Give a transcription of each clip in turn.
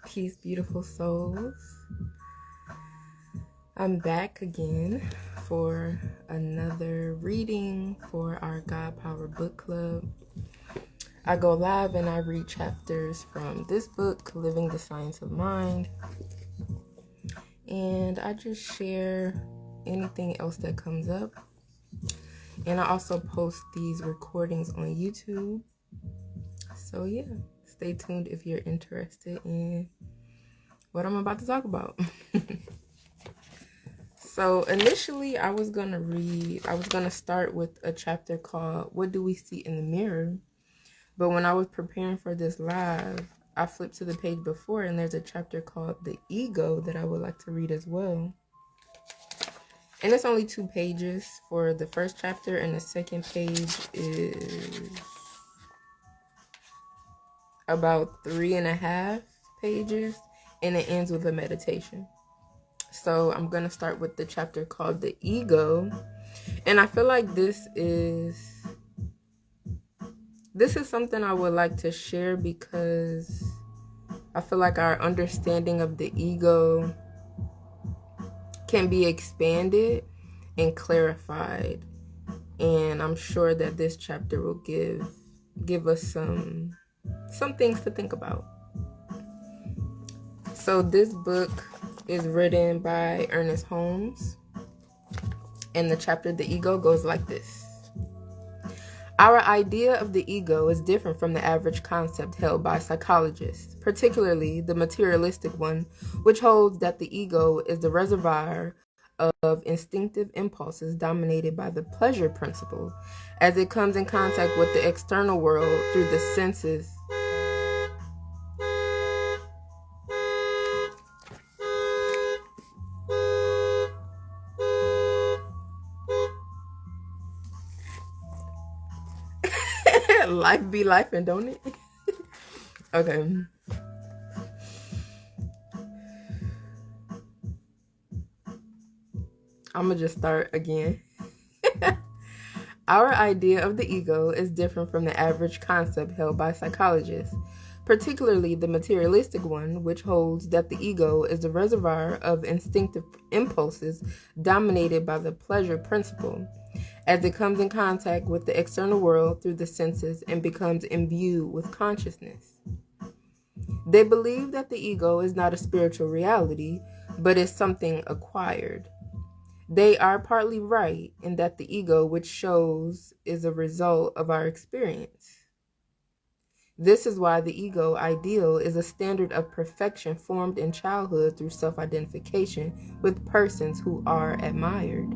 Peace, beautiful souls. I'm back again for another reading for our God Power Book Club. I go live and I read chapters from this book, Living the Science of Mind. And I just share anything else that comes up. And I also post these recordings on YouTube. So yeah, stay tuned if you're interested in what I'm about to talk about. So initially I was going to start with a chapter called What Do We See in the Mirror? But when I was preparing for this live, I flipped to the page before and there's a chapter called The Ego that I would like to read as well. And it's only 2 pages for the first chapter, and the second page is about 3.5 pages, and it ends with a meditation. So I'm going to start with the chapter called The Ego. And I feel like this is something I would like to share because I feel like our understanding of the ego can be expanded and clarified. And I'm sure that this chapter will give us some things to think about. So this book is written by Ernest Holmes. And the chapter The Ego goes like this. Our idea of the ego is different from the average concept held by psychologists, particularly the materialistic one, which holds that the ego is the reservoir of instinctive impulses dominated by the pleasure principle, as it comes in contact with the external world through the senses. Life be life, and don't it? Okay. I'm gonna just start again. Our idea of the ego is different from the average concept held by psychologists, particularly the materialistic one, which holds that the ego is the reservoir of instinctive impulses dominated by the pleasure principle, as it comes in contact with the external world through the senses and becomes imbued with consciousness. They believe that the ego is not a spiritual reality, but is something acquired. They are partly right in that the ego, which shows, is a result of our experience. This is why the ego ideal is a standard of perfection formed in childhood through self-identification with persons who are admired.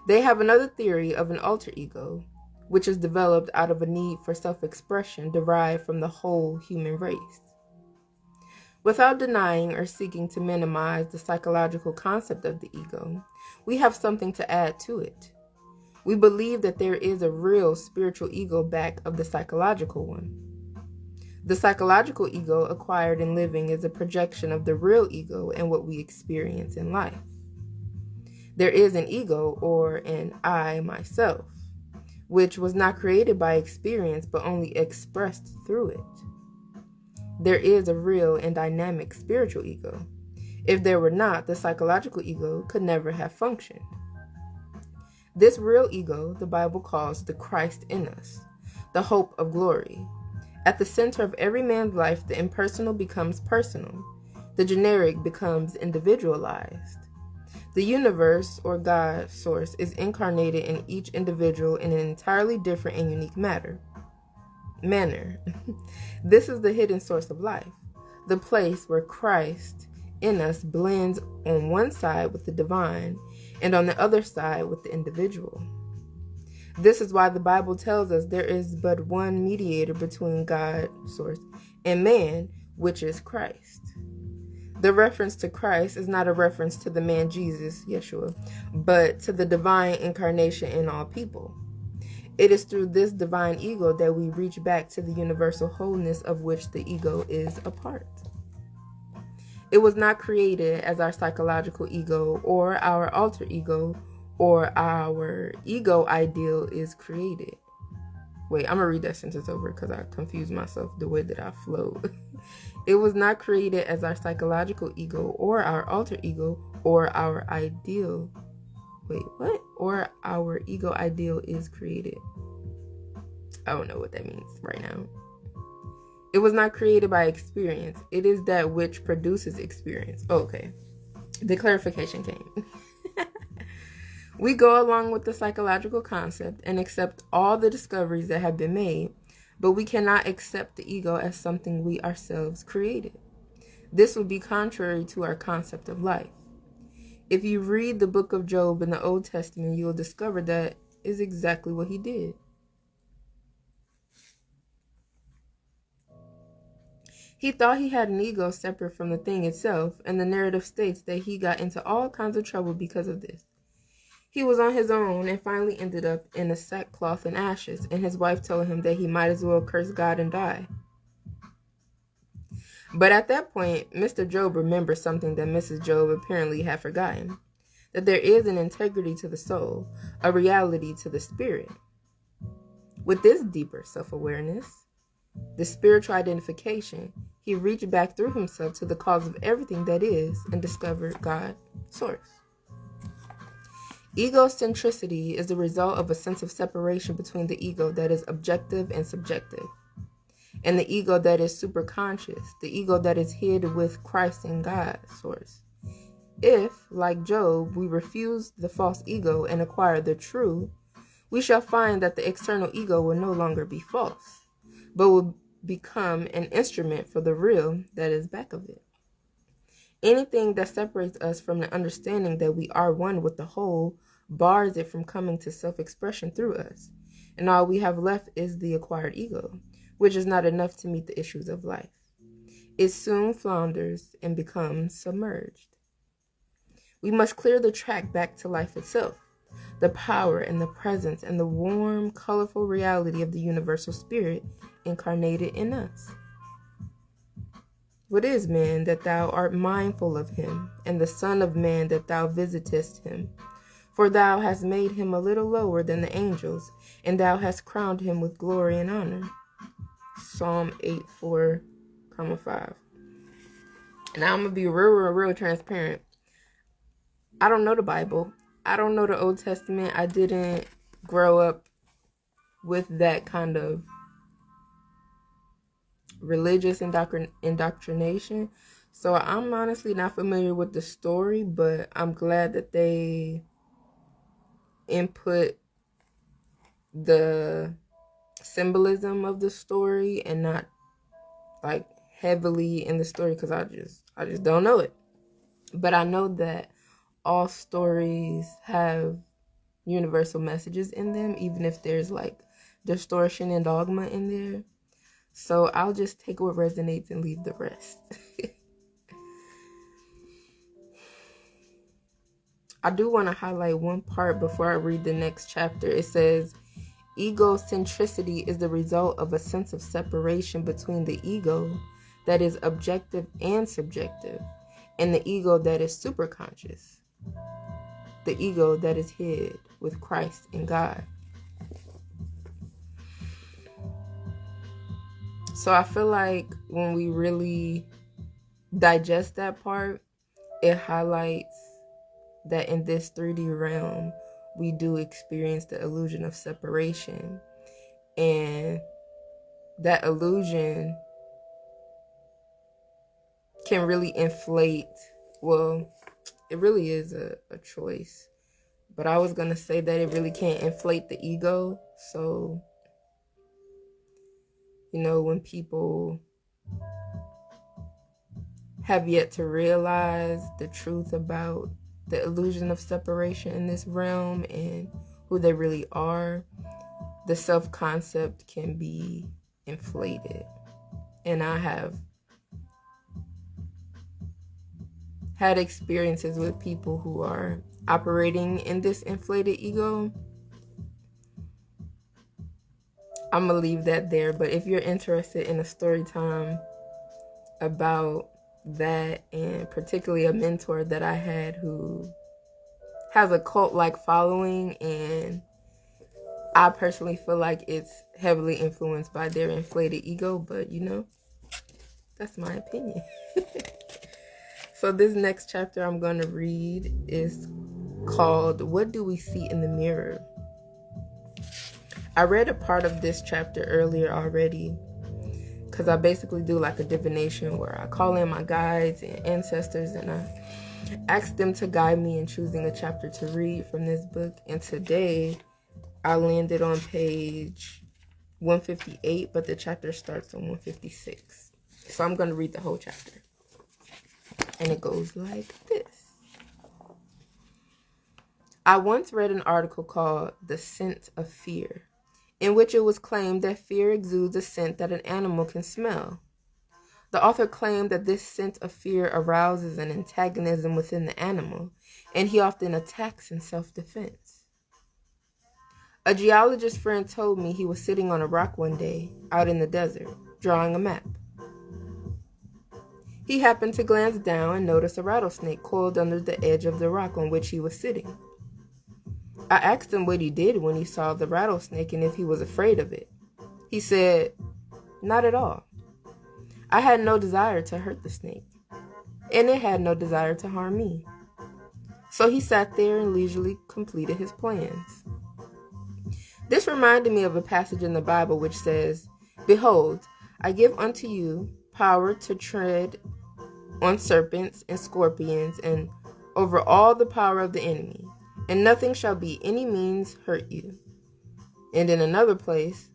They have another theory of an alter ego, which is developed out of a need for self-expression derived from the whole human race. Without denying or seeking to minimize the psychological concept of the ego, we have something to add to it. We believe that there is a real spiritual ego back of the psychological one. The psychological ego acquired in living is a projection of the real ego and what we experience in life. There is an ego, or an I, myself, which was not created by experience but only expressed through it. There is a real and dynamic spiritual ego. If there were not, the psychological ego could never have functioned. This real ego, the Bible calls the Christ in us, the hope of glory. At the center of every man's life, the impersonal becomes personal. The generic becomes individualized. The universe, or God source, is incarnated in each individual in an entirely different and unique manner. This is the hidden source of life, the place where Christ in us blends on one side with the divine and on the other side with the individual. This is why the Bible tells us there is but one mediator between God, source, and man, which is Christ. The reference to Christ is not a reference to the man Jesus, Yeshua, but to the divine incarnation in all people. It is through this divine ego that we reach back to the universal wholeness of which the ego is a part. It was not created as our psychological ego or our alter ego or our ego ideal is created. Wait, I'm going to read that sentence over because I confused myself the way that I flowed. It was not created as our psychological ego or our alter ego or our ideal. Wait, what? Or our ego ideal is created. I don't know what that means right now. It was not created by experience. It is that which produces experience. Oh, okay. The clarification came. We go along with the psychological concept and accept all the discoveries that have been made, but we cannot accept the ego as something we ourselves created. This would be contrary to our concept of life. If you read the book of Job in the Old Testament, you will discover that is exactly what he did. He thought he had an ego separate from the thing itself, and the narrative states that he got into all kinds of trouble because of this. He was on his own and finally ended up in a sackcloth and ashes, and his wife told him that he might as well curse God and die. But at that point, Mr. Job remembered something that Mrs. Job apparently had forgotten, that there is an integrity to the soul, a reality to the spirit. With this deeper self-awareness, the spiritual identification, he reached back through himself to the cause of everything that is and discovered God's source. Egocentricity is the result of a sense of separation between the ego that is objective and subjective, and the ego that is superconscious, the ego that is hid with Christ and God's source. If, like Job, we refuse the false ego and acquire the true, we shall find that the external ego will no longer be false, but will become an instrument for the real that is back of it. Anything that separates us from the understanding that we are one with the whole bars it from coming to self-expression through us, and all we have left is the acquired ego, which is not enough to meet the issues of life. It soon flounders and becomes submerged. We must clear the track back to life itself, the power and the presence and the warm, colorful reality of the universal spirit incarnated in us. What is man that thou art mindful of him, and the Son of Man that thou visitest him? For thou hast made him a little lower than the angels, and thou hast crowned him with glory and honor. Psalm 8:4-5. Now I'm going to be real transparent. I don't know the Bible. I don't know the Old Testament. I didn't grow up with that kind of religious indoctrination. So I'm honestly not familiar with the story, but I'm glad that they input the symbolism of the story and not like heavily in the story, because I just don't know it. But I know that all stories have universal messages in them, even if there's like distortion and dogma in there. So I'll just take what resonates and leave the rest. I do want to highlight one part before I read the next chapter. It says, egocentricity is the result of a sense of separation between the ego that is objective and subjective, and the ego that is superconscious, the ego that is hid with Christ and God. So I feel like when we really digest that part, it highlights that in this 3D realm, we do experience the illusion of separation. And that illusion can really inflate, well, it really is a choice. But I was going to say that it really can't inflate the ego. So, you know, when people have yet to realize the truth about the illusion of separation in this realm and who they really are, the self-concept can be inflated. And I have had experiences with people who are operating in this inflated ego. I'm gonna leave that there, but if you're interested in a story time about that, and particularly a mentor that I had who has a cult-like following, and I personally feel like it's heavily influenced by their inflated ego, but that's my opinion. So this next chapter I'm going to read is called What Do We See in the Mirror? I read a part of this chapter earlier already because I basically do like a divination where I call in my guides and ancestors and I ask them to guide me in choosing a chapter to read from this book. And today I landed on page 158, but the chapter starts on 156. So I'm going to read the whole chapter. And it goes like this. I once read an article called The Scent of Fear, in which it was claimed that fear exudes a scent that an animal can smell. The author claimed that this scent of fear arouses an antagonism within the animal, and he often attacks in self-defense. A geologist friend told me he was sitting on a rock one day, out in the desert, drawing a map. He happened to glance down and notice a rattlesnake coiled under the edge of the rock on which he was sitting. I asked him what he did when he saw the rattlesnake and if he was afraid of it. He said, "Not at all. I had no desire to hurt the snake, and it had no desire to harm me." So he sat there and leisurely completed his plans. This reminded me of a passage in the Bible which says, "Behold, I give unto you power to tread on serpents and scorpions and over all the power of the enemy, and nothing shall by any means hurt you." And in another place,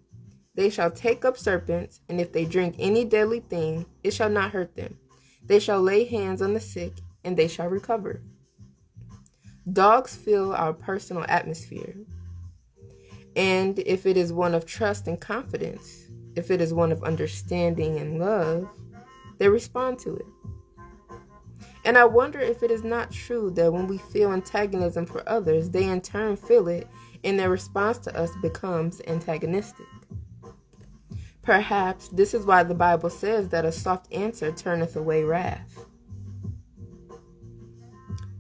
"They shall take up serpents, and if they drink any deadly thing, it shall not hurt them. They shall lay hands on the sick, and they shall recover." Dogs fill our personal atmosphere. And if it is one of trust and confidence, if it is one of understanding and love, they respond to it. And I wonder if it is not true that when we feel antagonism for others, they in turn feel it, and their response to us becomes antagonistic. Perhaps this is why the Bible says that a soft answer turneth away wrath.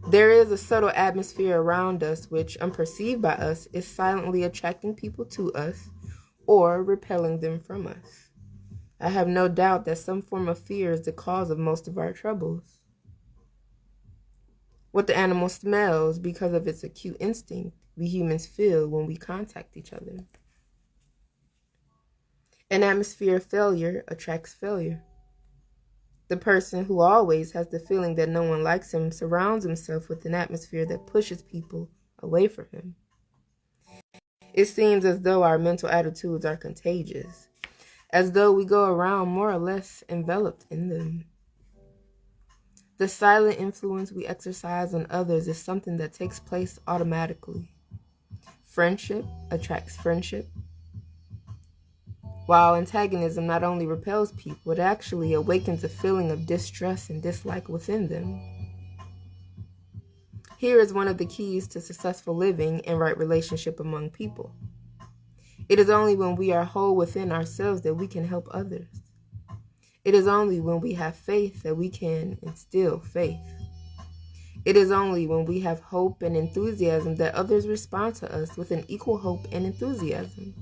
There is a subtle atmosphere around us which, unperceived by us, is silently attracting people to us or repelling them from us. I have no doubt that some form of fear is the cause of most of our troubles. What the animal smells because of its acute instinct, we humans feel when we contact each other. An atmosphere of failure attracts failure. The person who always has the feeling that no one likes him surrounds himself with an atmosphere that pushes people away from him. It seems as though our mental attitudes are contagious, as though we go around more or less enveloped in them. The silent influence we exercise on others is something that takes place automatically. Friendship attracts friendship, while antagonism not only repels people, it actually awakens a feeling of distrust and dislike within them. Here is one of the keys to successful living and right relationship among people. It is only when we are whole within ourselves that we can help others. It is only when we have faith that we can instill faith. It is only when we have hope and enthusiasm that others respond to us with an equal hope and enthusiasm.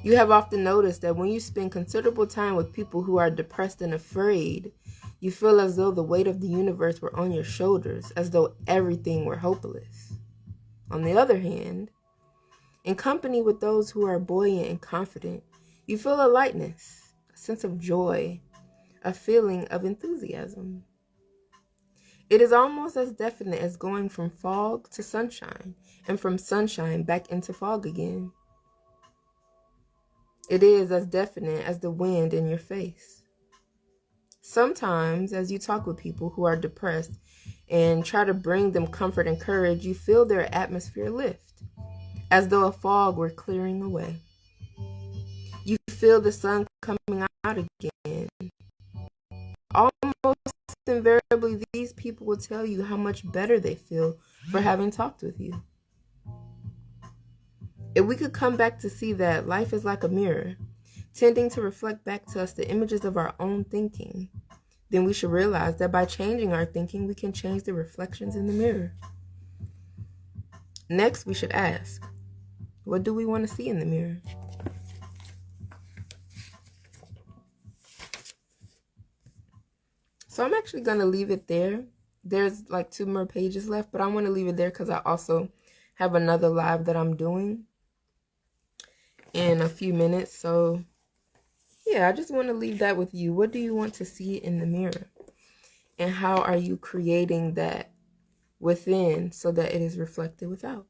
You have often noticed that when you spend considerable time with people who are depressed and afraid, you feel as though the weight of the universe were on your shoulders, as though everything were hopeless. On the other hand, in company with those who are buoyant and confident, you feel a lightness, a sense of joy, a feeling of enthusiasm. It is almost as definite as going from fog to sunshine, and from sunshine back into fog again. It is as definite as the wind in your face. Sometimes, as you talk with people who are depressed and try to bring them comfort and courage, you feel their atmosphere lift, as though a fog were clearing away. You feel the sun coming out again. Almost invariably, these people will tell you how much better they feel for having talked with you. If we could come back to see that life is like a mirror, tending to reflect back to us the images of our own thinking, then we should realize that by changing our thinking, we can change the reflections in the mirror. Next, we should ask, What do we want to see in the mirror? So I'm actually going to leave it there. There's like 2 more pages left, but I want to leave it there because I also have another live that I'm doing in a few minutes. So yeah, I just want to leave that with you. What do you want to see in the mirror? And how are you creating that within so that it is reflected without?